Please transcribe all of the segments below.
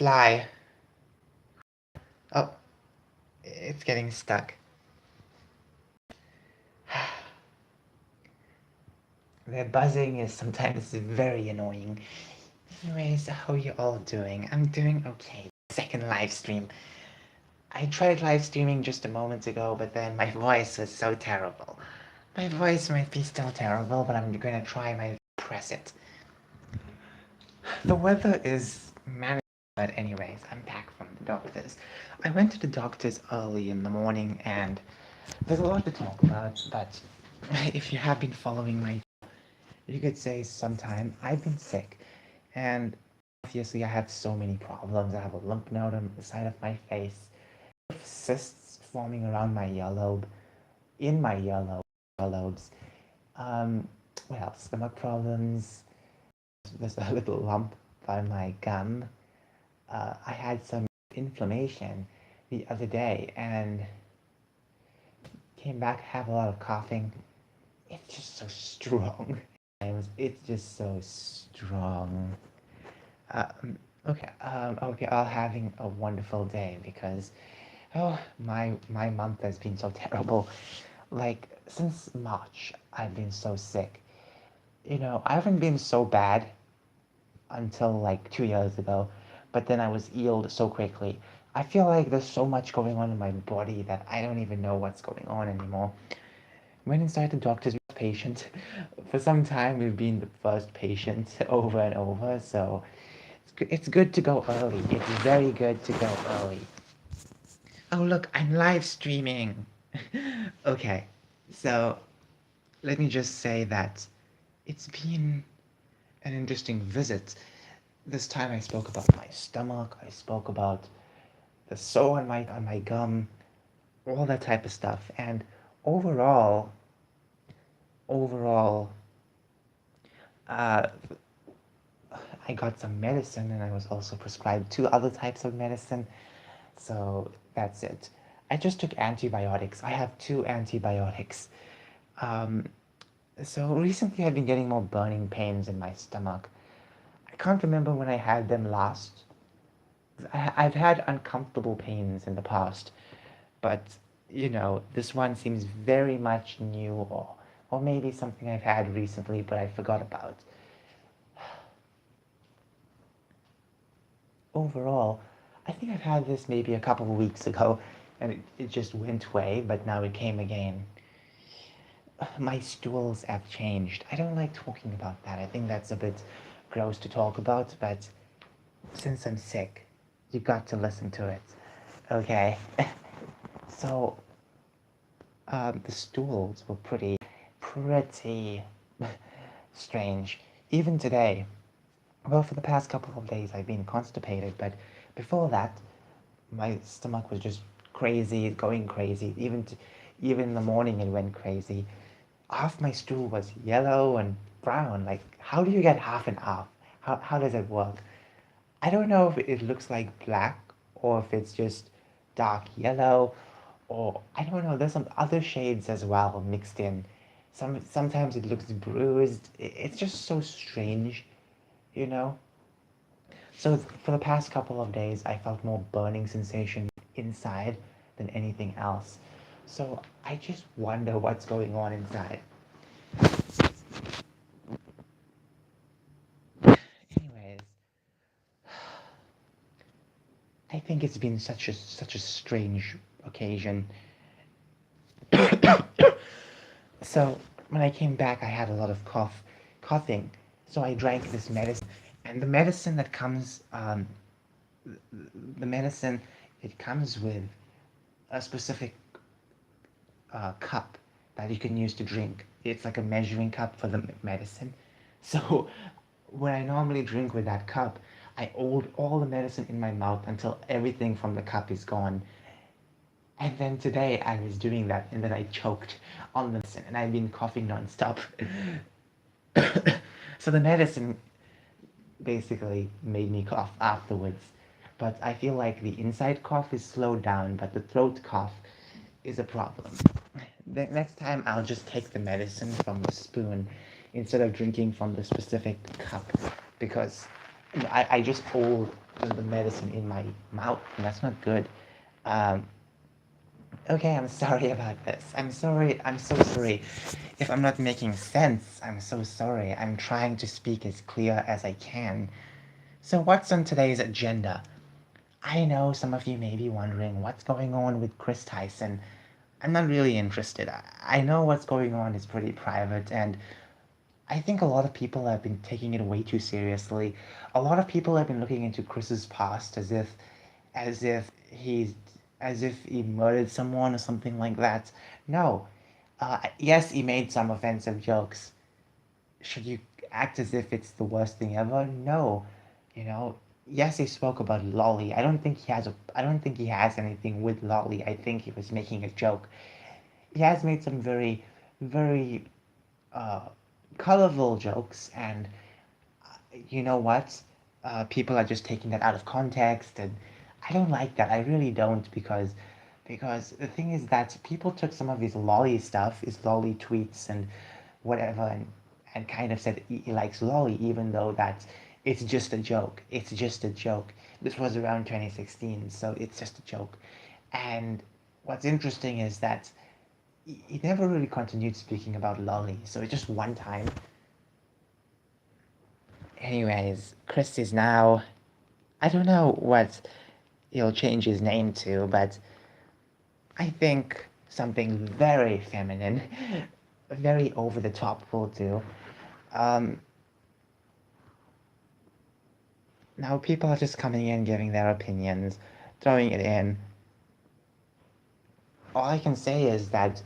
fly. Oh, it's getting stuck. The buzzing is sometimes very annoying. Anyways, how are you all doing? I'm doing okay. Second live stream. I tried live streaming just a moment ago, but then my voice was so terrible. My voice might be still terrible, but I'm gonna try my press it. The weather is manic, but anyways, I'm back from the doctor's. I went to the doctor's early in the morning, and there's a lot to talk about, but if you have been following my, you could say sometime I've been sick, and obviously I have so many problems. I have a lymph node on the side of my face, cysts forming around my earlobe, in my earlobes. Um, what else? Stomach problems. There's a little lump by my gum. I had some inflammation the other day and came back, have a lot of coughing. It's just so strong. It's just so strong. Okay, I'll having a wonderful day because, oh, my month has been so terrible. Like, since March, I've been so sick. You know, I haven't been so bad until like 2 years ago, but then I was healed so quickly. I feel like there's so much going on in my body that I don't even know what's going on anymore. Went inside the doctor's patient. For some time, we've been the first patient over and over, so it's good to go early. It's very good to go early. Oh, look, I'm live streaming. Okay, so let me just say that it's been an interesting visit. This time I spoke about my stomach, I spoke about the sore on my gum, all that type of stuff. And overall, overall, uh, I got some medicine and I was also prescribed two other types of medicine. So that's it. I just took antibiotics. I have two antibiotics. Um, so recently I've been getting more burning pains in my stomach. I can't remember when I had them last. I've had uncomfortable pains in the past, but you know, this one seems very much new, or maybe something I've had recently but I forgot about. Overall, I think I've had this maybe a couple of weeks ago and it just went away, but now it came again. My stools have changed. I don't like talking about that. I think that's a bit gross to talk about, but since I'm sick, you got to listen to it. Okay? So, the stools were pretty strange. Even today, well, for the past couple of days, I've been constipated, but before that, my stomach was just crazy, going crazy. Even in the morning, it went crazy. Half my stool was yellow and brown. Like, how do you get half and half? How does it work? I don't know if it looks like black or if it's just dark yellow or I don't know. There's some other shades as well mixed in. Sometimes it looks bruised. It's just so strange, you know. So for the past couple of days, I felt more burning sensation inside than anything else. So I just wonder what's going on inside. Anyways, I think it's been such a strange occasion. So when I came back, I had a lot of coughing. So I drank this medicine, and the medicine that comes, the medicine, it comes with a specific cup that you can use to drink. It's like a measuring cup for the medicine. So when I normally drink with that cup, I hold all the medicine in my mouth until everything from the cup is gone. And then today I was doing that and then I choked on the medicine and I've been coughing nonstop. So the medicine basically made me cough afterwards. But I feel like the inside cough is slowed down, but the throat cough is a problem. The next time I'll just take the medicine from the spoon instead of drinking from the specific cup because I just hold the medicine in my mouth, and that's not good. Um, okay, I'm sorry about this. I'm sorry. I'm so sorry. If I'm not making sense, I'm so sorry. I'm trying to speak as clear as I can. So, what's on today's agenda? I know some of you may be wondering what's going on with Chris Tyson. I'm not really interested. I know what's going on is pretty private, and I think a lot of people have been taking it way too seriously. A lot of people have been looking into Chris's past as if he's, as if he murdered someone or something like that. No. Yes, he made some offensive jokes. Should you act as if it's the worst thing ever? No. You know, yes, he spoke about Lolly. I don't think he has anything with Lolly. I think he was making a joke. He has made some very uh, colorful jokes, and you know what? People are just taking that out of context, and I don't like that. I really don't, because the thing is that people took some of his lolly stuff, his lolly tweets and whatever, and kind of said he likes lolly, even though that it's just a joke. It's just a joke. This was around 2016, so it's just a joke. And what's interesting is that he never really continued speaking about lolly, so it's just one time. Anyways, Chris is now. I don't know what he'll change his name to, but I think something very feminine, very over the top will do. Um, Now people are just coming in, giving their opinions, throwing it in. All I can say is that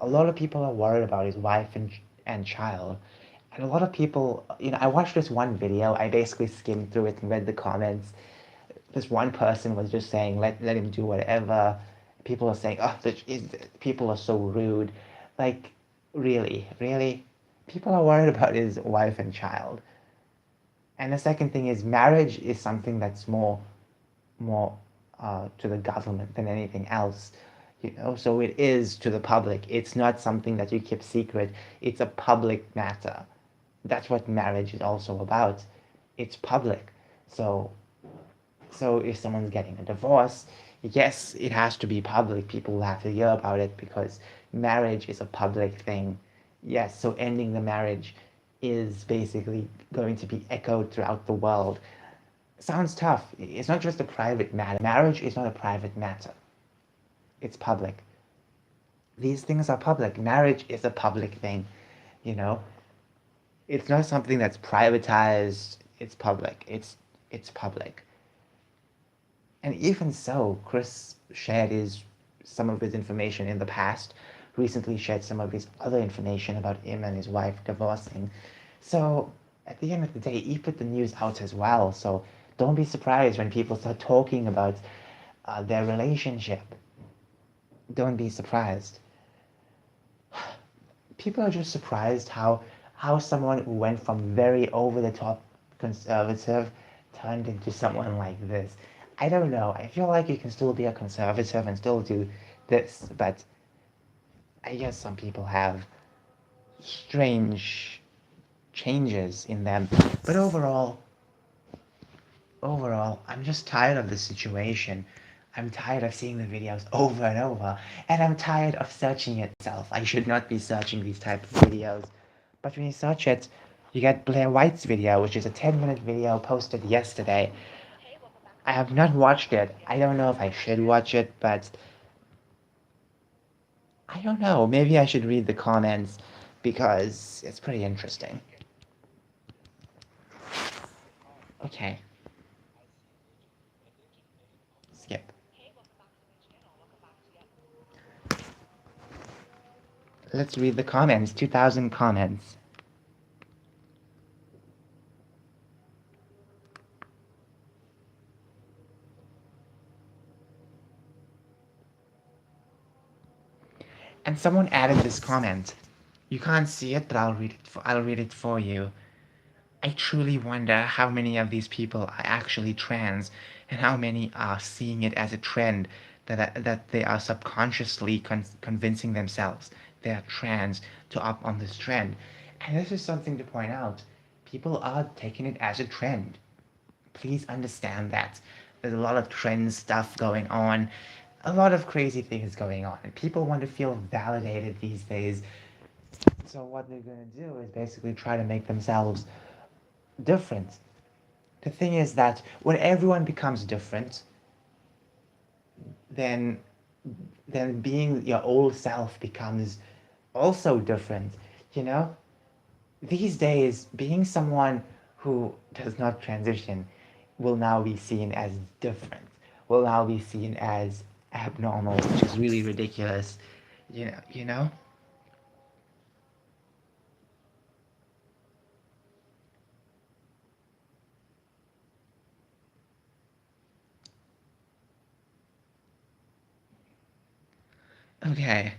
a lot of people are worried about his wife and child. And a lot of people, I watched this one video. I basically skimmed through it and read the comments. This one person was just saying, let him do whatever. People are saying, oh, people are so rude. Like, really, really? People are worried about his wife and child. And the second thing is marriage is something that's more to the government than anything else. So it is to the public. It's not something that you keep secret. It's a public matter. That's what marriage is also about. It's public. So so if someone's getting a divorce, yes, it has to be public. People will have to hear about it because marriage is a public thing. Yes, so ending the marriage is basically going to be echoed throughout the world. Sounds tough. It's not just a private matter. Marriage is not a private matter. It's public. These things are public. Marriage is a public thing, you know. It's not something that's privatized. It's public. It's public. And even so, Chris shared his some of his information in the past. Recently shared some of his other information about him and his wife divorcing. So at the end of the day, he put the news out as well. So don't be surprised when people start talking about their relationship. Don't be surprised. People are just surprised how someone who went from very over the top conservative turned into someone like this. I don't know. I feel like you can still be a conservative and still do this, but I guess some people have strange changes in them. But overall, I'm just tired of the situation. I'm tired of seeing the videos over and over, and I'm tired of searching itself. I should not be searching these type of videos. But when you search it, you get Blair White's video, which is a 10-minute video posted yesterday. I have not watched it. I don't know if I should watch it, but I don't know. Maybe I should read the comments because it's pretty interesting. Okay, skip. Let's read the comments. 2,000 comments. And someone added this comment. You can't see it, but I'll read it for you. I truly wonder how many of these people are actually trans and how many are seeing it as a trend that they are subconsciously convincing themselves they are trans to up on this trend. And this is something to point out. People are taking it as a trend. Please understand that. There's a lot of trend stuff going on, a lot of crazy things going on, and people want to feel validated these days. So what they're going to do is basically try to make themselves different. The thing is that when everyone becomes different, then being your old self becomes also different, you know? These days, being someone who does not transition will now be seen as different, will now be seen as abnormal, which is really ridiculous, you know? Okay.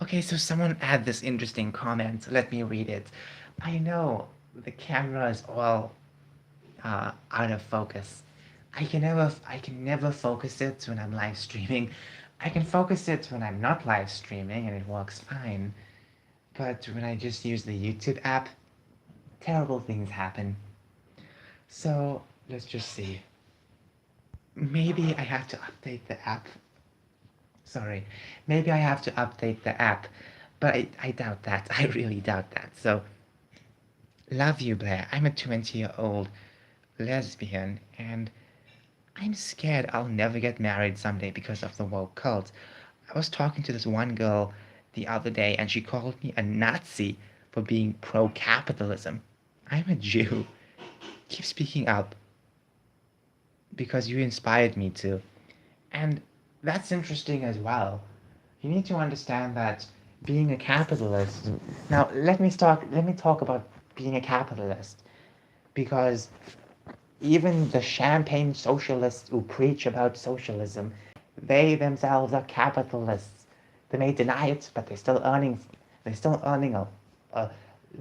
Okay, so someone had this interesting comment. Let me read it. I know the camera is all out of focus. I can never focus it when I'm live streaming. I can focus it when I'm not live streaming and it works fine. But when I just use the YouTube app, terrible things happen. So let's just see. Maybe I have to update the app. Sorry. Maybe I have to update the app. But I doubt that. I really doubt that. So, love you, Blair. I'm a 20-year-old lesbian and I'm scared I'll never get married someday because of the woke cult. I was talking to this one girl the other day and she called me a Nazi for being pro capitalism. I'm a Jew. Keep speaking up because you inspired me to. And that's interesting as well. You need to understand that being a capitalist. Now, let me talk about being a capitalist because even the champagne socialists who preach about socialism, they themselves are capitalists. They may deny it, but they're still earning a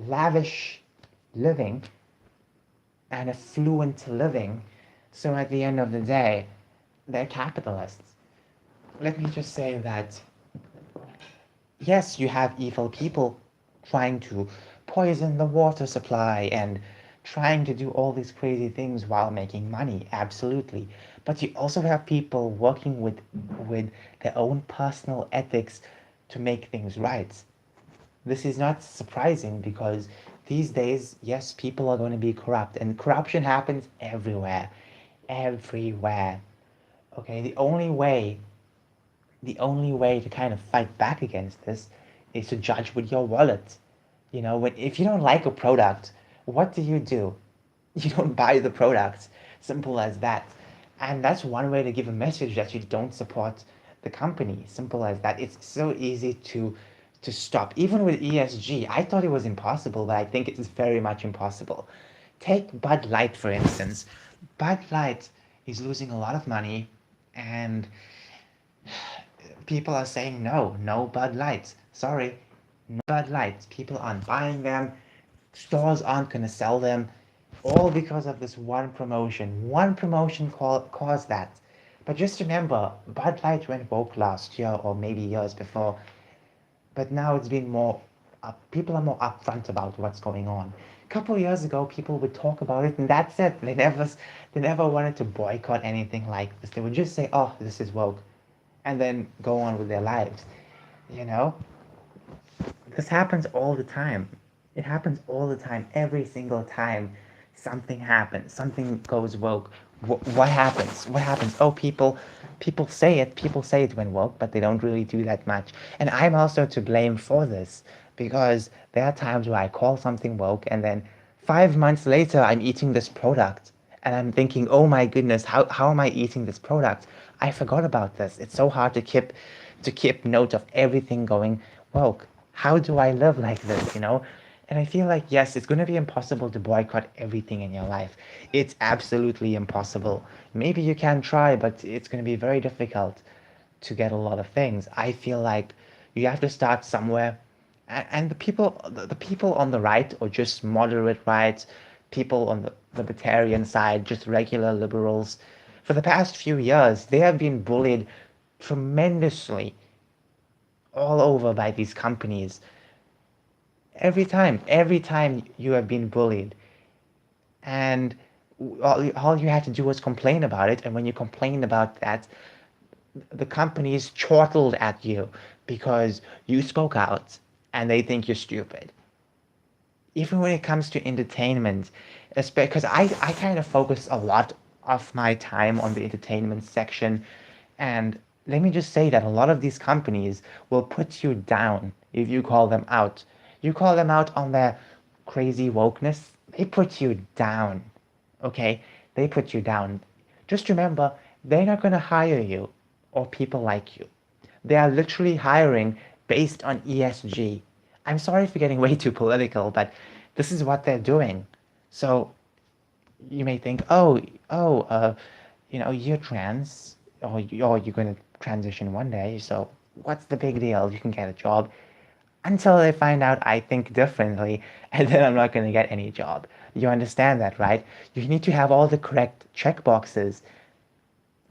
lavish living and a fluent living. So at the end of the day, they're capitalists. Let me just say that yes, you have evil people trying to poison the water supply and trying to do all these crazy things while making money, absolutely. But you also have people working with their own personal ethics to make things right. This is not surprising because these days, yes, people are going to be corrupt, and corruption happens everywhere. Everywhere. Okay, the only way to kind of fight back against this is to judge with your wallet. If you don't like a product, what do? You don't buy the product. Simple as that. And that's one way to give a message that you don't support the company. Simple as that. It's so easy to stop. Even with ESG, I thought it was impossible, but I think it's very much impossible. Take Bud Light, for instance. Bud Light is losing a lot of money, and people are saying no, no Bud Lights. Sorry, no Bud Lights. People aren't buying them. Stores aren't going to sell them. All because of this one promotion. One promotion caused that. But just remember, Bud Light went woke last year or maybe years before. But now it's been more, people are more upfront about what's going on. A couple of years ago, people would talk about it, and that's it. They never wanted to boycott anything like this. They would just say, "Oh, this is woke," and then go on with their lives. You know, this happens all the time. It happens all the time. Every single time something happens, something goes woke. What happens? What happens? Oh, people say it. People say it when woke, but they don't really do that much. And I'm also to blame for this because there are times where I call something woke, and then 5 months later, I'm eating this product, and I'm thinking, oh my goodness, how am I eating this product? I forgot about this. It's so hard to keep note of everything going woke. How do I live like this? And I feel like, yes, it's going to be impossible to boycott everything in your life. It's absolutely impossible. Maybe you can try, but it's going to be very difficult to get a lot of things. I feel like you have to start somewhere, And the people on the right, or just moderate right, people on the libertarian side, just regular liberals, for the past few years, they have been bullied tremendously all over by these companies. Every time you have been bullied, and all you had to do was complain about it. And when you complained about that, the companies chortled at you because you spoke out, and they think you're stupid. Even when it comes to entertainment, because I kind of focus a lot of my time on the entertainment section, and let me just say that a lot of these companies will put you down if you call them out. You call them out on their crazy wokeness, they put you down. Okay? They put you down. Just remember, they're not going to hire you or people like you. They are literally hiring based on ESG. I'm sorry for getting way too political, but this is what they're doing. So you may think, you're trans, or you're going to transition one day, so what's the big deal? You can get a job. Until they find out I think differently, and then I'm not going to get any job. You understand that, right? You need to have all the correct check boxes.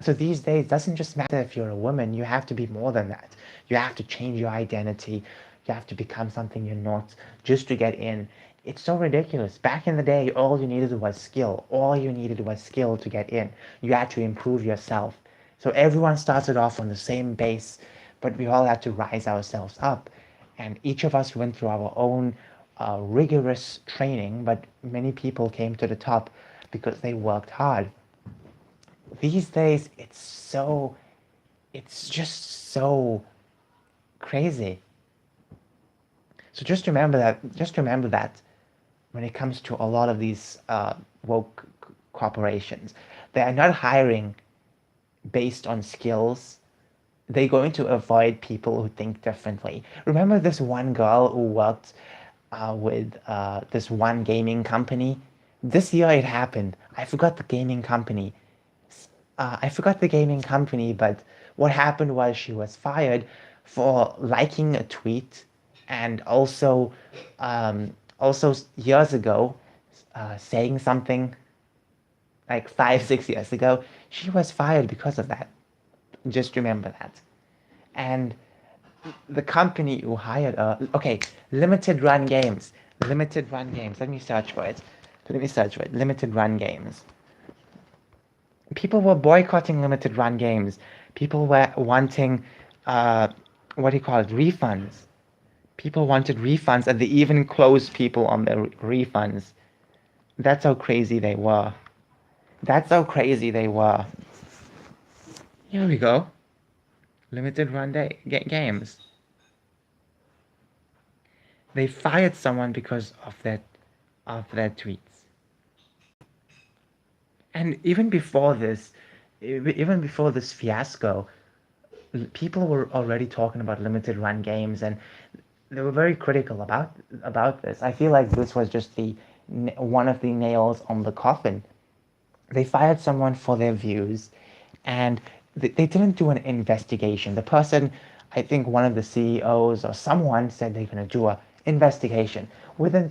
So these days, it doesn't just matter if you're a woman, you have to be more than that. You have to change your identity. You have to become something you're not just to get in. It's so ridiculous. Back in the day, all you needed was skill. All you needed was skill to get in. You had to improve yourself. So everyone started off on the same base, but we all had to rise ourselves up. And each of us went through our own rigorous training, but many people came to the top because they worked hard. These days, it's just so crazy. So just remember that when it comes to a lot of these woke corporations, they are not hiring based on skills. They're going to avoid people who think differently. Remember this one girl who worked with this one gaming company? This year it happened. I forgot the gaming company. But what happened was she was fired for liking a tweet, and also years ago, saying something like 5, 6 years ago, she was fired because of that. Just remember that. And the company who hired her, okay, limited run games. Limited run games. Let me search for it. Limited run games. People were boycotting limited run games. People were wanting, what do you call it, refunds. People wanted refunds, and they even closed people on their refunds. That's how crazy they were. That's how crazy they were. Here we go. Limited run games. They fired someone because of their tweets. And even before this fiasco, people were already talking about limited run games, and they were very critical about this. I feel like this was just the one of the nails on the coffin. They fired someone for their views, and they didn't do an investigation. The person, I think one of the CEOs or someone, said they're going to do a investigation. Within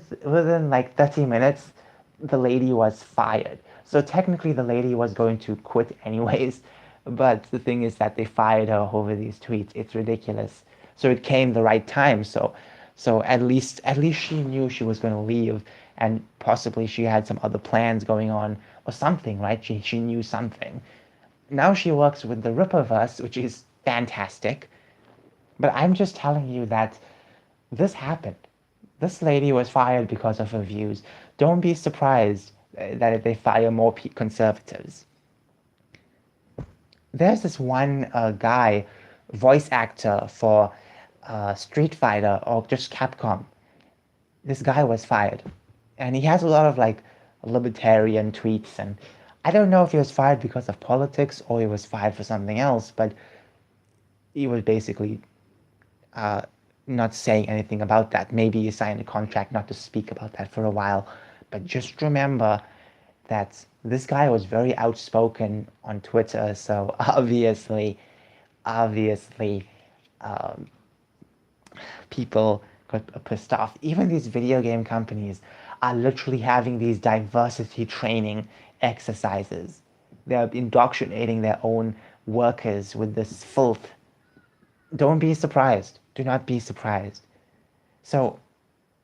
like 30 minutes, the lady was fired. So technically, the lady was going to quit anyways. But the thing is that they fired her over these tweets. It's ridiculous. So it came the right time. So at least she knew she was going to leave, and possibly she had some other plans going on or something, right? She knew something. Now she works with the Rippaverse, which is fantastic. But I'm just telling you that this happened. This lady was fired because of her views. Don't be surprised that they fire more conservatives. There's this one guy, voice actor for Street Fighter or just Capcom. This guy was fired, and he has a lot of like libertarian tweets, and I don't know if he was fired because of politics or he was fired for something else, but he was basically uh, not saying anything about that. Maybe he signed a contract not to speak about that for a while, but just remember that this guy was very outspoken on Twitter, so obviously, um, people got pissed off. Even these video game companies are literally having these diversity training exercises. They're indoctrinating their own workers with this filth. Don't be surprised. Do not be surprised. So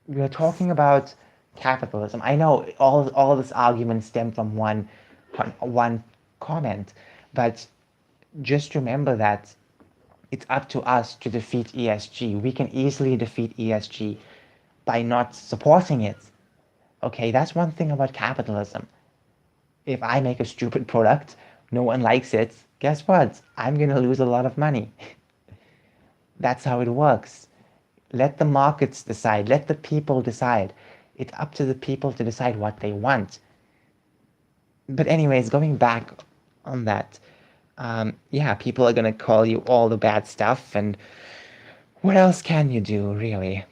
we're talking about capitalism. I know all this argument stemmed from one comment, but just remember that it's up to us to defeat ESG. We can easily defeat ESG by not supporting it. Okay, that's one thing about capitalism. If I make a stupid product, no one likes it, guess what? I'm gonna lose a lot of money. That's how it works. Let the markets decide, let the people decide. It's up to the people to decide what they want. But anyways, going back on that, yeah, people are gonna call you all the bad stuff, and what else can you do, really?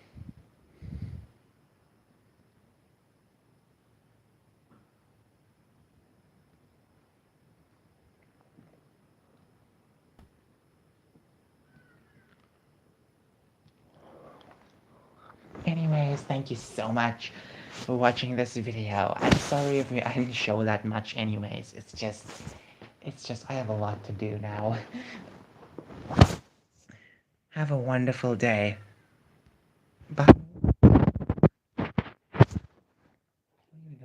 Anyways, thank you so much for watching this video. I'm sorry if I didn't show that much anyways. It's just I have a lot to do now. Have a wonderful day.